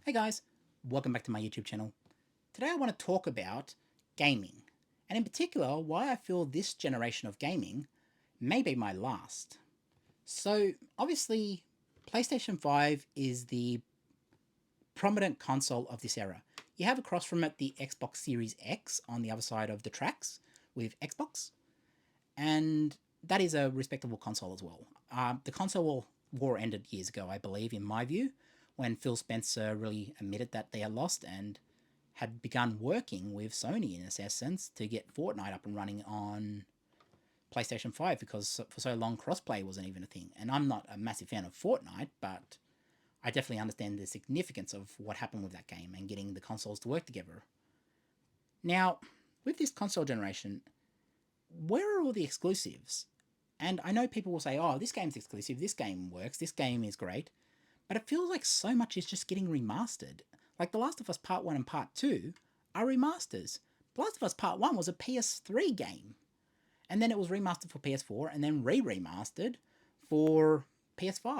Hey guys, welcome back to my YouTube channel. Today I want to talk about gaming, and in particular why I feel this generation of gaming may be my last. So obviously PlayStation 5 is the prominent console of this era. You have across from it the Xbox Series X on the other side of the tracks with Xbox, and that is a respectable console as well. The console war ended years ago, I believe, in my view, when Phil Spencer really admitted that they had lost and had begun working with Sony in a sense to get Fortnite up and running on PlayStation 5 because for so long crossplay wasn't even a thing. And I'm not a massive fan of Fortnite, but I definitely understand the significance of what happened with that game and getting the consoles to work together. Now, with this console generation, where are all the exclusives? And I know people will say, oh, this game's exclusive, this game works, this game is great, but it feels like so much is just getting remastered. Like The Last of Us Part 1 and Part 2 are remasters. The Last of Us Part 1 was a PS3 game, and then it was remastered for PS4 and then remastered for PS5.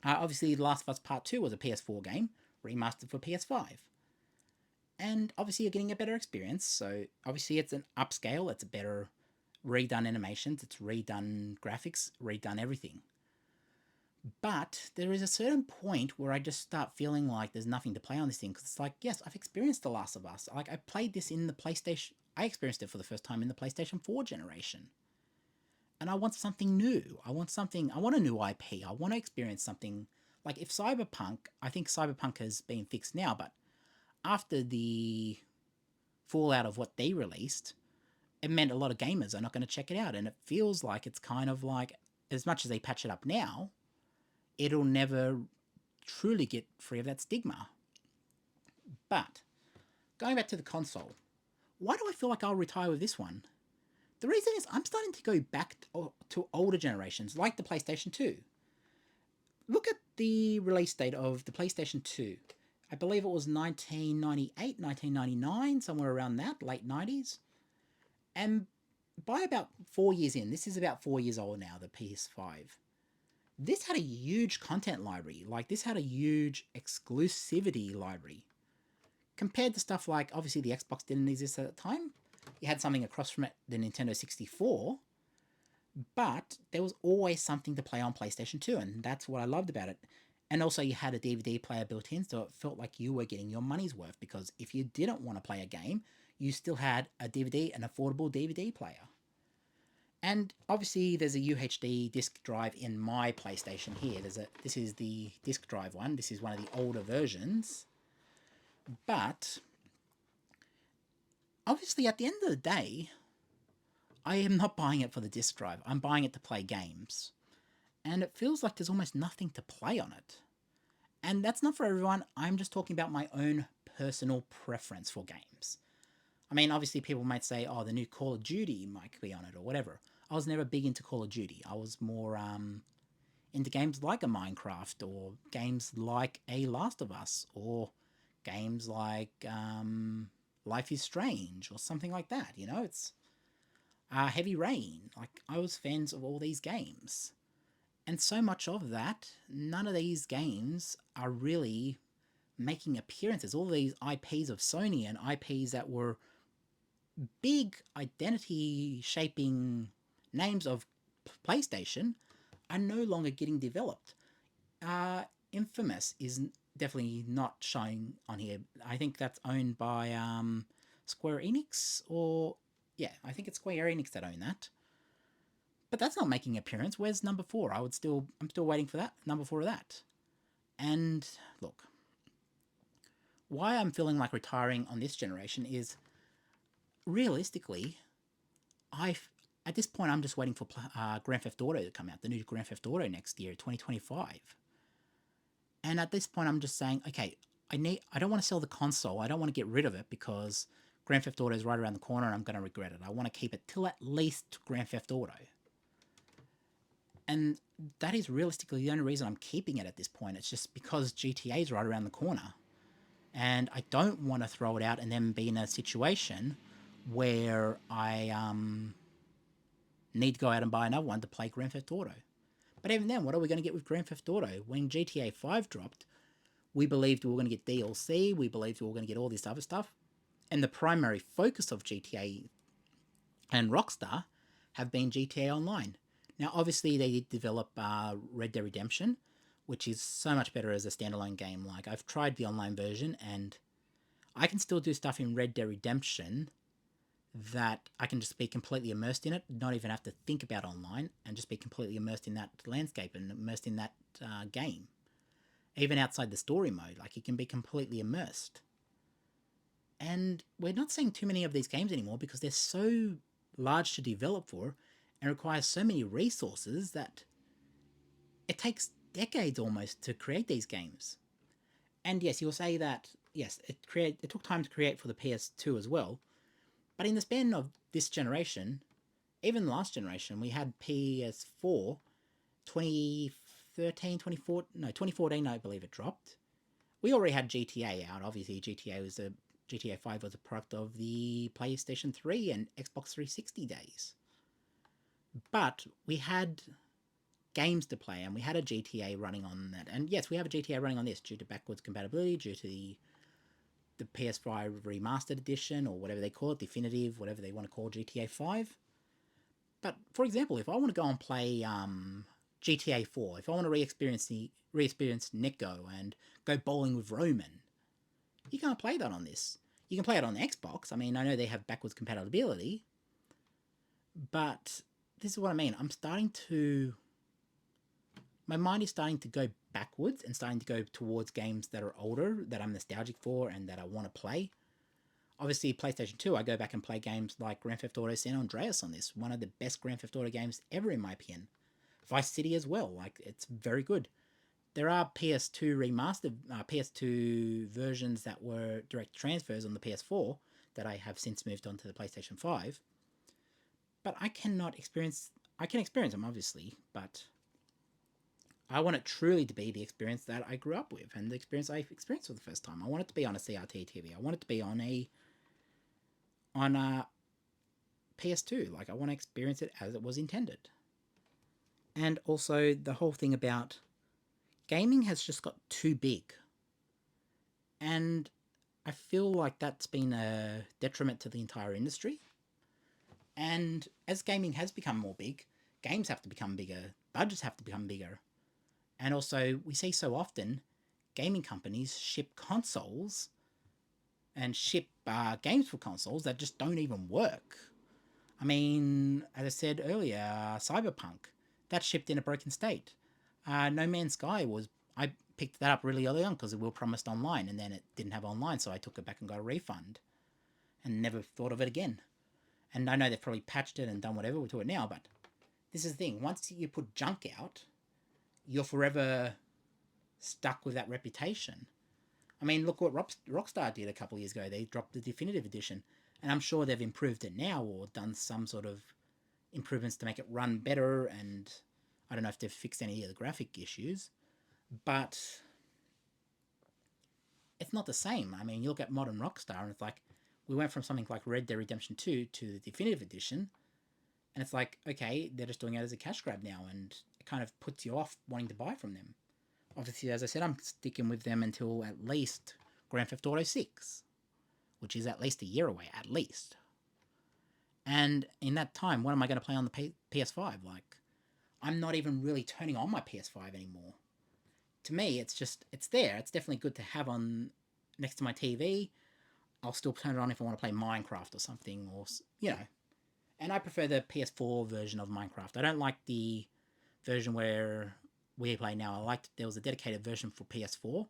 Obviously, The Last of Us Part 2 was a PS4 game, remastered for PS5. And obviously, you're getting a better experience, so obviously, it's an upscale, it's a better redone animations, it's redone graphics, redone everything. But there is a certain point where I just start feeling like there's nothing to play on this thing because it's like, yes, I've experienced The Last of Us. Like, I played this in the PlayStation. I experienced it for the first time in the PlayStation 4 generation. And I want something new. I want something. I want a new IP. I want to experience something. Like, if Cyberpunk, I think Cyberpunk has been fixed now, but after the fallout of what they released, it meant a lot of gamers are not going to check it out. And it feels like it's kind of like, as much as they patch it up now, it'll never truly get free of that stigma. But going back to the console, why do I feel like I'll retire with this one? The reason is I'm starting to go back to older generations, like the PlayStation 2. Look at the release date of the PlayStation 2. I believe it was 1998, 1999, somewhere around that, late 90s. And by about 4 years in, this is about 4 years old now, the PS5. This had a huge content library. Like, this had a huge exclusivity library. Compared to stuff like, obviously, the Xbox didn't exist at the time. You had something across from it, the Nintendo 64, but there was always something to play on PlayStation 2, and that's what I loved about it. And also, you had a DVD player built in, so it felt like you were getting your money's worth, because if you didn't want to play a game, you still had a DVD, an affordable DVD player. And obviously, there's a UHD disk drive in my PlayStation here. This is the disk drive one. This is one of the older versions. But obviously, at the end of the day, I am not buying it for the disk drive. I'm buying it to play games. And it feels like there's almost nothing to play on it. And that's not for everyone. I'm just talking about my own personal preference for games. I mean, obviously, people might say, oh, the new Call of Duty might be on it or whatever. I was never big into Call of Duty. I was more into games like a Minecraft or games like a Last of Us or games like Life is Strange or something like that. You know, it's Heavy Rain. Like, I was fans of all these games. And so much of that, none of these games are really making appearances. All these IPs of Sony and IPs that were big identity shaping names of PlayStation are no longer getting developed. Infamous is definitely not showing on here. I think that's owned by Square Enix, or yeah, I think it's Square Enix that own that. But that's not making an appearance. Where's number four? I'm still waiting for that number four of that. And look, why I'm feeling like retiring on this generation is realistically, I at this point I'm just waiting for Grand Theft Auto to come out, the new Grand Theft Auto next year, 2025. And at this point I'm just saying, okay, I don't want to sell the console. I don't want to get rid of it because Grand Theft Auto is right around the corner and I'm going to regret it. I want to keep it till at least Grand Theft Auto. And that is realistically the only reason I'm keeping it at this point. It's just because GTA is right around the corner. And I don't want to throw it out and then be in a situation where I need to go out and buy another one to play Grand Theft Auto. But even then, what are we going to get with Grand Theft Auto? When GTA 5 dropped, We believed we were going to get DLC, we believed we were going to get all this other stuff, and the primary focus of GTA and Rockstar have been GTA Online. Now, obviously, they did develop Red Dead Redemption, which is so much better as a standalone game. Like, I've tried the online version, and I can still do stuff in Red Dead Redemption that I can just be completely immersed in it, not even have to think about online, and just be completely immersed in that landscape and immersed in that game. Even outside the story mode, like, you can be completely immersed. And we're not seeing too many of these games anymore because they're so large to develop for and require so many resources that it takes decades almost to create these games. And yes, you'll say that yes, it took time to create for the PS2 as well, but in the span of this generation, even the last generation, we had PS4 2014, I believe it dropped. We already had GTA out. Obviously, GTA 5 was a product of the PlayStation 3 and Xbox 360 days. But we had games to play, and we had a GTA running on that. And yes, we have a GTA running on this due to backwards compatibility, due to the PS5 Remastered Edition, or whatever they call it, Definitive, whatever they want to call GTA 5. But, for example, if I want to go and play GTA 4, if I want to re-experience Nico and go bowling with Roman, you can't play that on this. You can play it on the Xbox. I mean, I know they have backwards compatibility, but this is what I mean. My mind is starting to go backwards and starting to go towards games that are older, that I'm nostalgic for and that I want to play. Obviously, PlayStation 2, I go back and play games like Grand Theft Auto San Andreas on this. One of the best Grand Theft Auto games ever, in my opinion. Vice City as well. Like, it's very good. There are PS2 remastered, PS2 versions that were direct transfers on the PS4 that I have since moved on to the PlayStation 5. But I can experience them, obviously, but I want it truly to be the experience that I grew up with and the experience I experienced for the first time. I want it to be on a CRT TV. I want it to be on a PS2. Like, I want to experience it as it was intended. And also, the whole thing about gaming has just got too big. And I feel like that's been a detriment to the entire industry. And as gaming has become more big, games have to become bigger, budgets have to become bigger. And also, we see so often gaming companies ship consoles and ship games for consoles that just don't even work. I mean, as I said earlier, Cyberpunk, that shipped in a broken state. No Man's Sky I picked that up really early on because it was promised online, and then it didn't have online, so I took it back and got a refund and never thought of it again. And I know they've probably patched it and done whatever to it now, but this is the thing. Once you put junk out, you're forever stuck with that reputation. I mean, look what Rockstar did a couple of years ago. They dropped the Definitive Edition, and I'm sure they've improved it now or done some sort of improvements to make it run better, and I don't know if they've fixed any of the graphic issues, but it's not the same. I mean, you look at modern Rockstar, and it's like, we went from something like Red Dead Redemption 2 to the Definitive Edition, and it's like, okay, they're just doing it as a cash grab now, and it kind of puts you off wanting to buy from them. Obviously, as I said, I'm sticking with them until at least Grand Theft Auto 6, which is at least a year away, at least. And in that time, what am I going to play on the PS5? Like, I'm not even really turning on my PS5 anymore. To me, it's there. It's definitely good to have on next to my TV. I'll still turn it on if I want to play Minecraft or something, or, you know. And I prefer the PS4 version of Minecraft. I don't like the version where we play now. There was a dedicated version for PS4.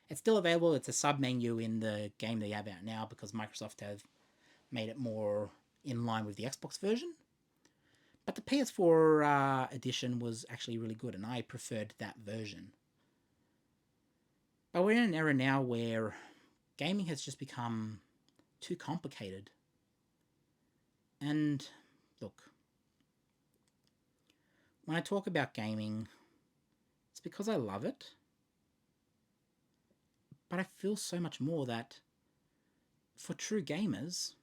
It's still available. It's a sub-menu in the game they have out now because Microsoft have made it more in line with the Xbox version. But the PS4 edition was actually really good, and I preferred that version. But we're in an era now where gaming has just become too complicated. And look, when I talk about gaming, it's because I love it. But I feel so much more that for true gamers,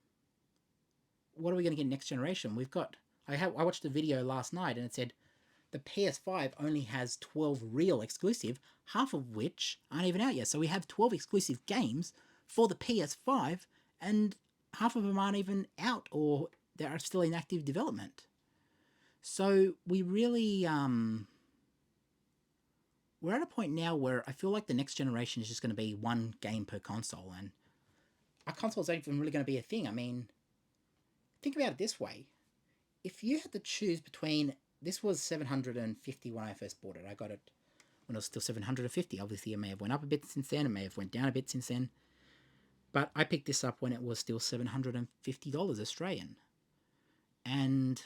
what are we going to get next generation? I watched a video last night and it said the PS5 only has 12 real exclusive, half of which aren't even out yet. So we have 12 exclusive games for the PS5, and half of them aren't even out or they are still in active development. So we really, we're at a point now where I feel like the next generation is just going to be one game per console, and our consoles aren't even really going to be a thing. I mean, think about it this way. If you had to choose between, this was $750 when I first bought it. I got it when it was still $750. Obviously, it may have went up a bit since then. It may have went down a bit since then. But I picked this up when it was still $750 Australian. And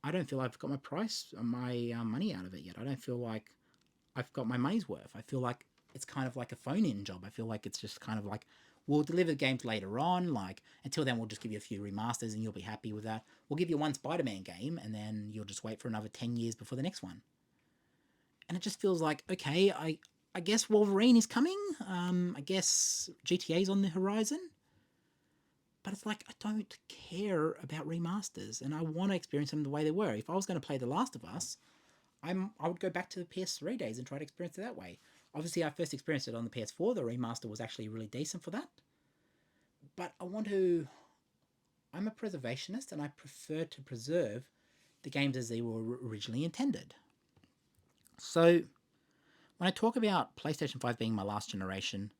I don't feel I've got my money out of it yet. I don't feel like I've got my money's worth. I feel like it's kind of like a phone-in job. I feel like it's just kind of like, we'll deliver the games later on. Like, until then, we'll just give you a few remasters and you'll be happy with that. We'll give you one Spider-Man game and then you'll just wait for another 10 years before the next one. And it just feels like, okay, I guess Wolverine is coming. I guess GTA's on the horizon. But it's like, I don't care about remasters, and I want to experience them the way they were. If I was going to play The Last of Us, I would go back to the PS3 days and try to experience it that way. Obviously, I first experienced it on the PS4. The remaster was actually really decent for that. But I'm a preservationist, and I prefer to preserve the games as they were originally intended. So, when I talk about PlayStation 5 being my last generation,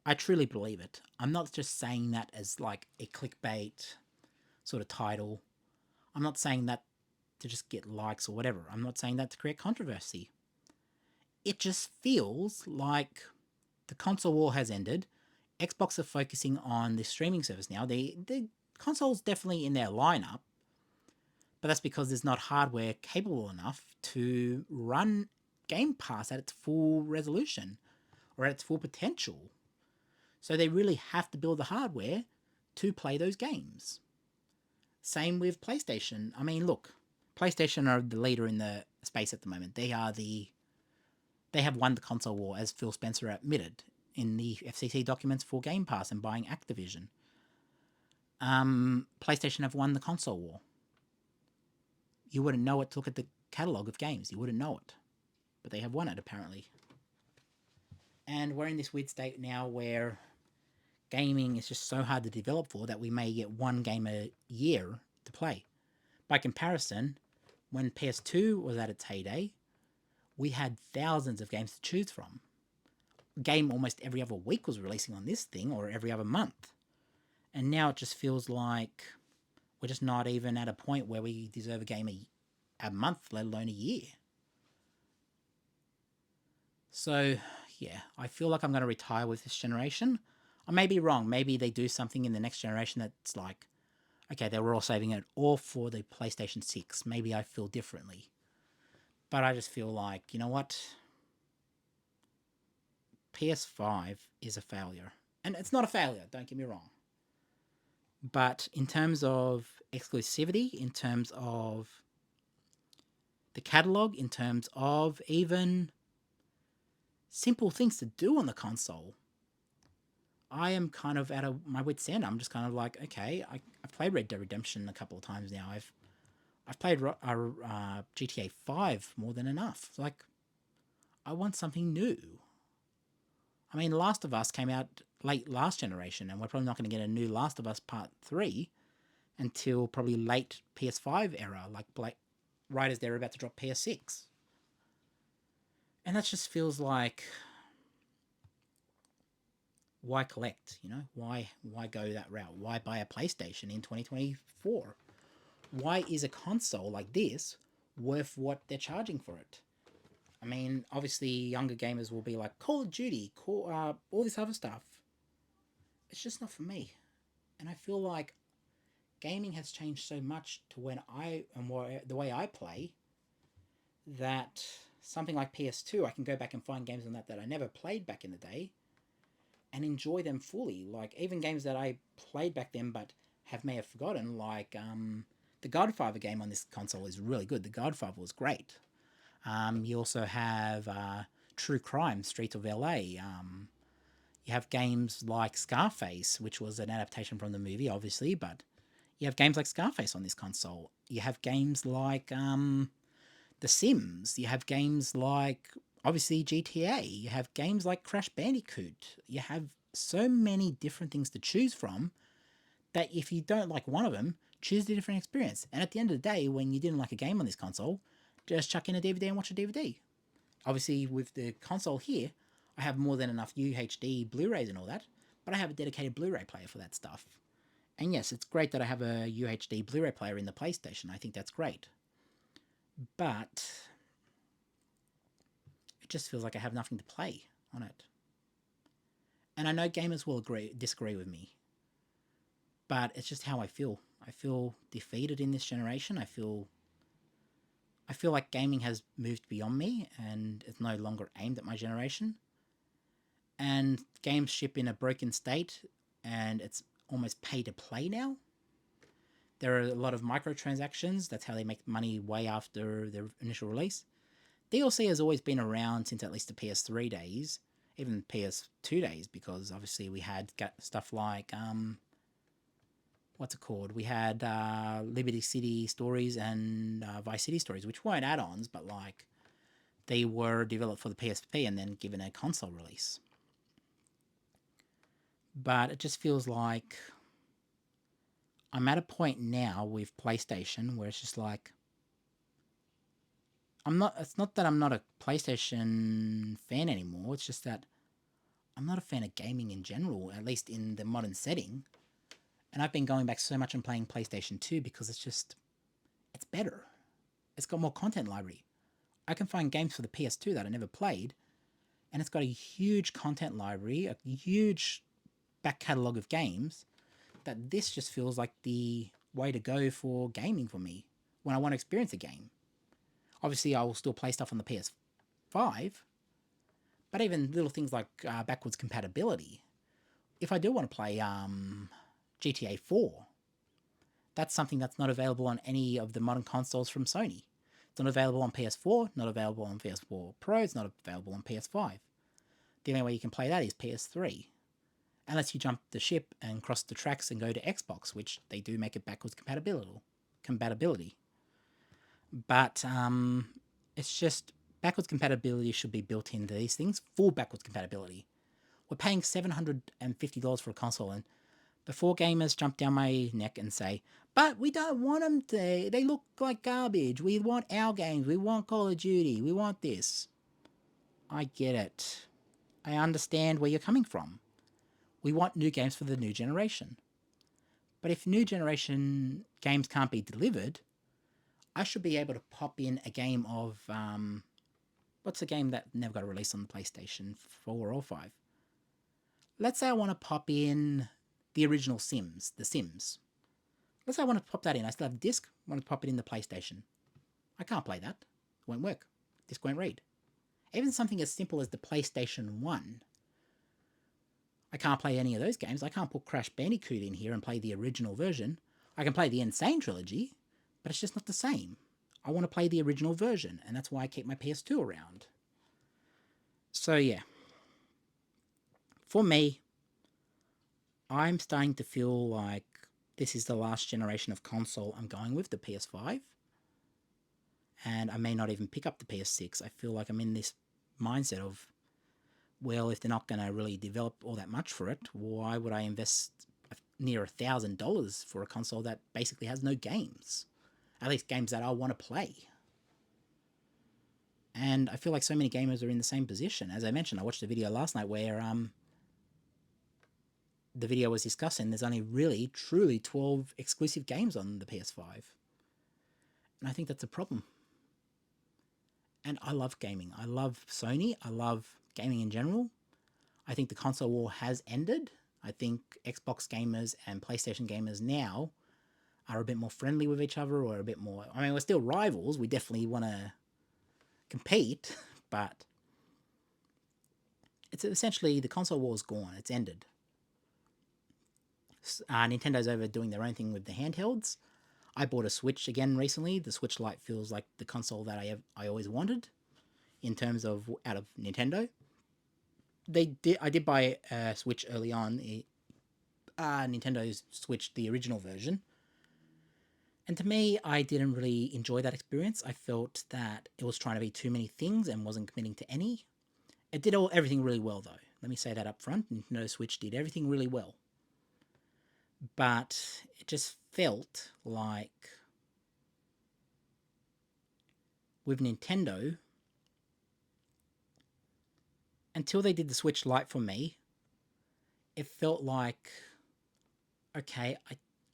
I truly believe it. I'm not just saying that as like a clickbait sort of title. I'm not saying that to just get likes or whatever. I'm not saying that to create controversy. It just feels like the console war has ended. Xbox are focusing on the streaming service now. The console's definitely in their lineup, but that's because there's not hardware capable enough to run Game Pass at its full resolution or at its full potential. So they really have to build the hardware to play those games. Same with PlayStation. I mean, look, PlayStation are the leader in the space at the moment. They have won the console war, as Phil Spencer admitted in the FCC documents for Game Pass and buying Activision. PlayStation have won the console war. You wouldn't know it to look at the catalogue of games. You wouldn't know it. But they have won it, apparently. And we're in this weird state now where gaming is just so hard to develop for that we may get one game a year to play. By comparison, when PS2 was at its heyday, we had thousands of games to choose from. A game almost every other week was releasing on this thing, or every other month. And now it just feels like we're just not even at a point where we deserve a game a month, let alone a year. So, yeah, I feel like I'm going to retire with this generation. I may be wrong. Maybe they do something in the next generation that's like, okay, they were all saving it all for the PlayStation 6. Maybe I feel differently. But I just feel like, you know what? PS5 is a failure. And it's not a failure, don't get me wrong. But in terms of exclusivity, in terms of the catalog, in terms of even simple things to do on the console, I am kind of at my wit's end. I'm just kind of like, okay, I've played Red Dead Redemption a couple of times now. I've played GTA 5 more than enough. It's like, I want something new. I mean, Last of Us came out late last generation, and we're probably not going to get a new Last of Us Part 3 until probably late PS5 era, like right as they're about to drop PS6. And that just feels like, why collect, you know? Why go that route? Why buy a PlayStation in 2024? Why is a console like this worth what they're charging for it? I mean, obviously, younger gamers will be like, Call of Duty, all this other stuff. It's just not for me. And I feel like gaming has changed so much to when the way I play, that something like PS2, I can go back and find games on that I never played back in the day and enjoy them fully. Like, even games that I played back then but may have forgotten, like the Godfather game on this console is really good. The Godfather was great. You also have True Crime, Streets of LA. You have games like Scarface, which was an adaptation from the movie, obviously, but you have games like Scarface on this console. You have games like The Sims. You have games like, obviously, GTA. You have games like Crash Bandicoot. You have so many different things to choose from that if you don't like one of them, choose a different experience. And at the end of the day, when you didn't like a game on this console, just chuck in a DVD and watch a DVD. Obviously, with the console here, I have more than enough UHD Blu-rays and all that, but I have a dedicated Blu-ray player for that stuff. And yes, it's great that I have a UHD Blu-ray player in the PlayStation. I think that's great. But it just feels like I have nothing to play on it. And I know gamers will disagree with me, but it's just how I feel. I feel defeated in this generation. I feel like gaming has moved beyond me and it's no longer aimed at my generation. And games ship in a broken state and it's almost pay to play now. There are a lot of microtransactions. That's how they make money way after their initial release. DLC has always been around since at least the PS3 days, even PS2 days, because obviously we had stuff like what's it called? We had Liberty City Stories and Vice City Stories, which weren't add-ons, but like they were developed for the PSP and then given a console release. But it just feels like I'm at a point now with PlayStation where it's just like it's not that I'm not a PlayStation fan anymore. It's just that I'm not a fan of gaming in general, at least in the modern setting. And I've been going back so much and playing PlayStation 2 because it's better. It's got more content library. I can find games for the PS2 that I never played, and it's got a huge content library, a huge back catalogue of games, that this just feels like the way to go for gaming for me when I want to experience a game. Obviously, I will still play stuff on the PS5, but even little things like backwards compatibility. If I do want to play GTA 4, that's something that's not available on any of the modern consoles from Sony. It's not available on PS4, not available on PS4 Pro, it's not available on PS5. The only way you can play that is PS3. Unless you jump the ship and cross the tracks and go to Xbox, which they do make it backwards compatibility. But it's just backwards compatibility should be built into these things. Full backwards compatibility. We're paying $750 for a console, and before gamers jump down my neck and say, but we don't want them to, they look like garbage. We want our games. We want Call of Duty. We want this. I get it. I understand where you're coming from. We want new games for the new generation. But if new generation games can't be delivered, I should be able to pop in a game of, what's a game that never got a release on the PlayStation 4 or 5? Let's say I want to pop in the original Sims, The Sims. Let's say I want to pop that in. I still have a disc, I want to pop it in the PlayStation. I can't play that. It won't work. Disc won't read. Even something as simple as the PlayStation 1. I can't play any of those games. I can't put Crash Bandicoot in here and play the original version. I can play the Insane Trilogy, but it's just not the same. I want to play the original version, and that's why I keep my PS2 around. So yeah. For me, I'm starting to feel like this is the last generation of console I'm going with, the PS5. And I may not even pick up the PS6. I feel like I'm in this mindset of, well, if they're not going to really develop all that much for it, why would I invest near $1,000 for a console that basically has no games? At least games that I want to play. And I feel like so many gamers are in the same position. As I mentioned, I watched a video last night where the video was discussing there's only really, truly 12 exclusive games on the PS5. And I think that's a problem. And I love gaming. I love Sony. I love gaming in general. I think the console war has ended. I think Xbox gamers and PlayStation gamers now are a bit more friendly with each other, or a bit more... I mean, we're still rivals. We definitely want to compete, but it's essentially the console war is gone. It's ended. Nintendo's over doing their own thing with the handhelds. I bought a Switch again recently. The Switch Lite feels like the console that I always wanted in terms of out of Nintendo. I did buy a Switch early on. Nintendo's Switch, the original version. And to me, I didn't really enjoy that experience. I felt that it was trying to be too many things and wasn't committing to any. It did everything really well, though. Let me say that up front. Nintendo Switch did everything really well. But it just felt like with Nintendo, until they did the Switch Lite for me, it felt like, okay,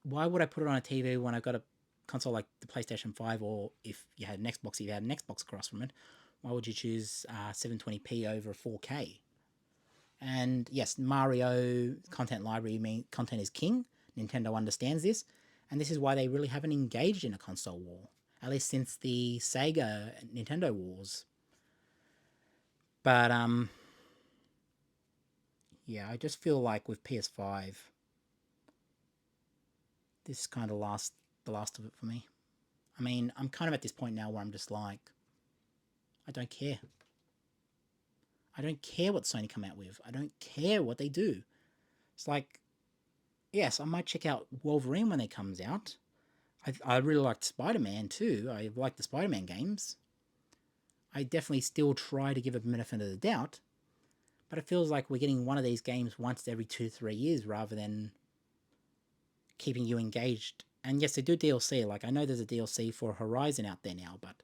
why would I put it on a TV when I got a console like the PlayStation 5, or if you had an Xbox, if you had an Xbox across from it, why would you choose 720p over 4K? And yes, Mario content library content is king. Nintendo understands this, and this is why they really haven't engaged in a console war, at least since the Sega Nintendo wars. But yeah, I just feel like with PS5, this is kind of the last of it for me. I mean, I'm kind of at this point now where I'm just like, I don't care. I don't care what Sony come out with. I don't care what they do. It's like, yes, I might check out Wolverine when it comes out. I really liked Spider-Man too. I like the Spider-Man games. I definitely still try to give it a benefit of the doubt, but it feels like we're getting one of these games once every 2-3 years rather than keeping you engaged. And yes, they do DLC. Like, I know there's a DLC for Horizon out there now, but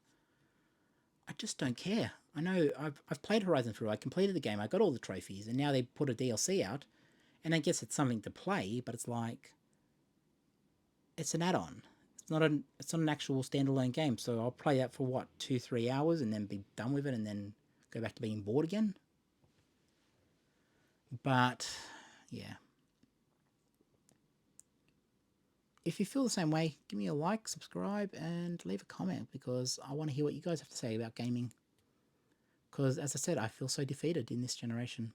I just don't care. I know I've played Horizon through. I completed the game. I got all the trophies, and now they put a DLC out, and I guess it's something to play, but it's like it's an add-on. It's not an actual standalone game. So I'll play that for what 2-3 hours and then be done with it, and then go back to being bored again. But yeah, if you feel the same way, give me a like, subscribe, and leave a comment, because I want to hear what you guys have to say about gaming. Because as I said, I feel so defeated in this generation.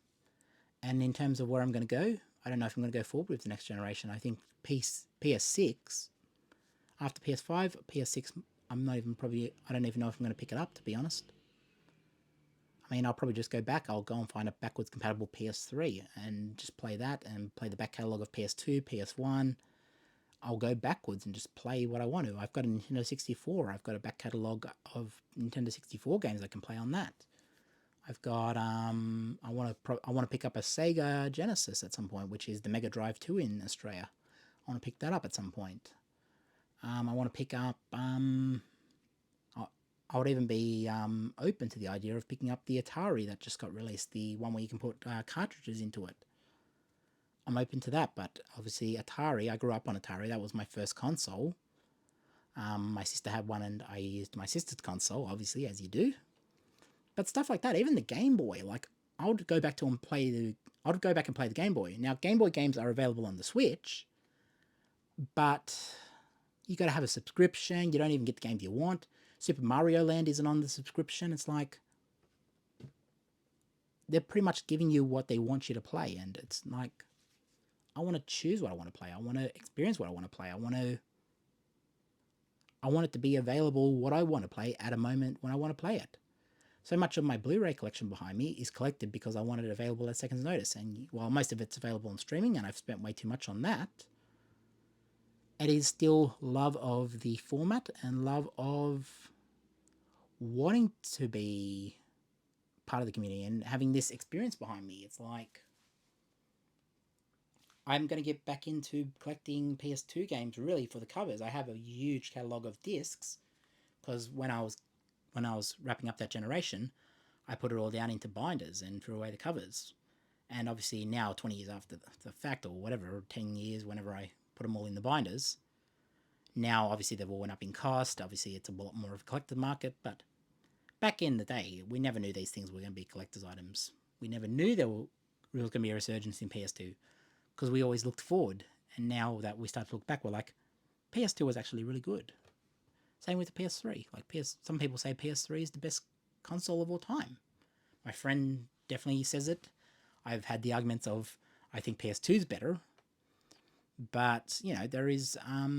And in terms of where I'm going to go, I don't know if I'm going to go forward with the next generation. I think PS6, after PS5, PS6, I don't even know if I'm going to pick it up, to be honest. I mean, I'll probably just go back. I'll go and find a backwards compatible PS3 and just play that and play the back catalogue of PS2, PS1. I'll go backwards and just play what I want to. I've got a Nintendo 64. I've got a back catalogue of Nintendo 64 games I can play on that. I've got I want to pick up a Sega Genesis at some point, which is the Mega Drive 2 in Australia. I want to pick that up at some point. I want to pick up I would even be open to the idea of picking up the Atari that just got released, the one where you can put cartridges into it. I'm open to that, but obviously Atari, I grew up on Atari. That was my first console. My sister had one, and I used my sister's console, obviously, as you do. But stuff like that, even the Game Boy, like I would go back and play the Game Boy. Now, Game Boy games are available on the Switch, but you got to have a subscription. You don't even get the games you want. Super Mario Land isn't on the subscription. It's like they're pretty much giving you what they want you to play, and it's like I want to choose what I want to play. I want to experience what I want to play. I want it to be available what I want to play at a moment when I want to play it. So much of my Blu-ray collection behind me is collected because I want it available at second's notice. And while most of it's available on streaming, and I've spent way too much on that, it is still love of the format and love of wanting to be part of the community and having this experience behind me. It's like I'm going to get back into collecting PS2 games really for the covers. I have a huge catalogue of discs because when I was wrapping up that generation, I put it all down into binders and threw away the covers. And obviously now, 20 years after the fact, or whatever, 10 years, whenever I put them all in the binders, now obviously they've all went up in cost. Obviously it's a lot more of a collector market, but back in the day, we never knew these things were going to be collector's items. We never knew there was going to be a resurgence in PS2 because we always looked forward. And now that we start to look back, we're like, PS2 was actually really good. Same with the PS3. Some people say PS3 is the best console of all time. My friend definitely says it. I've had the arguments of I think PS2 is better, but there is a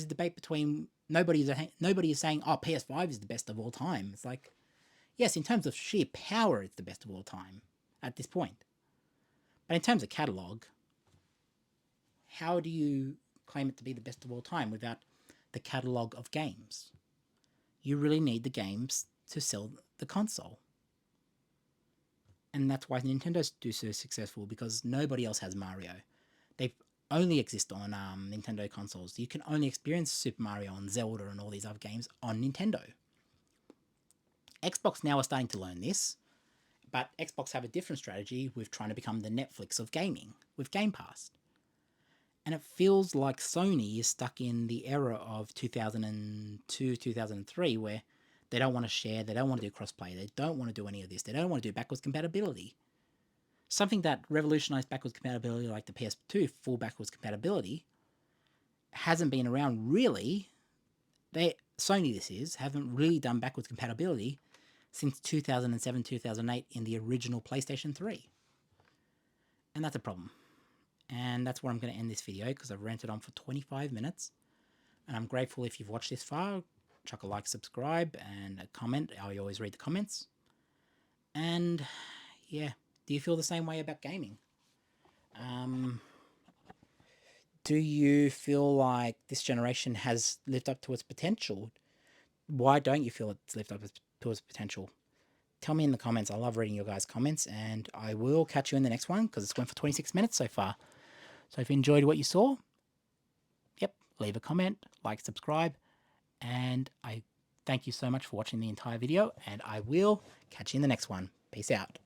debate between nobody is saying PS5 is the best of all time. It's like, yes, in terms of sheer power, it's the best of all time at this point. But in terms of catalog, how do you claim it to be the best of all time without the catalogue of games. You really need the games to sell the console. And that's why Nintendo's so successful, because nobody else has Mario. They only exist on Nintendo consoles. You can only experience Super Mario and Zelda and all these other games on Nintendo. Xbox now are starting to learn this, but Xbox have a different strategy with trying to become the Netflix of gaming with Game Pass. And it feels like Sony is stuck in the era of 2002, 2003, where they don't want to share, they don't want to do crossplay, they don't want to do any of this, they don't want to do backwards compatibility. Something that revolutionized backwards compatibility, like the PS2 full backwards compatibility, hasn't been around really. Sony, haven't really done backwards compatibility since 2007, 2008 in the original PlayStation 3. And that's a problem. And that's where I'm going to end this video, because I've ranted on for 25 minutes. And I'm grateful if you've watched this far. Chuck a like, subscribe, and a comment. I always read the comments. And yeah, do you feel the same way about gaming? Do you feel like this generation has lived up to its potential? Why don't you feel it's lived up to its potential? Tell me in the comments. I love reading your guys' comments, and I will catch you in the next one, because it's went for 26 minutes so far. So if you enjoyed what you saw, leave a comment, like, subscribe, and I thank you so much for watching the entire video, and I will catch you in the next one. Peace out.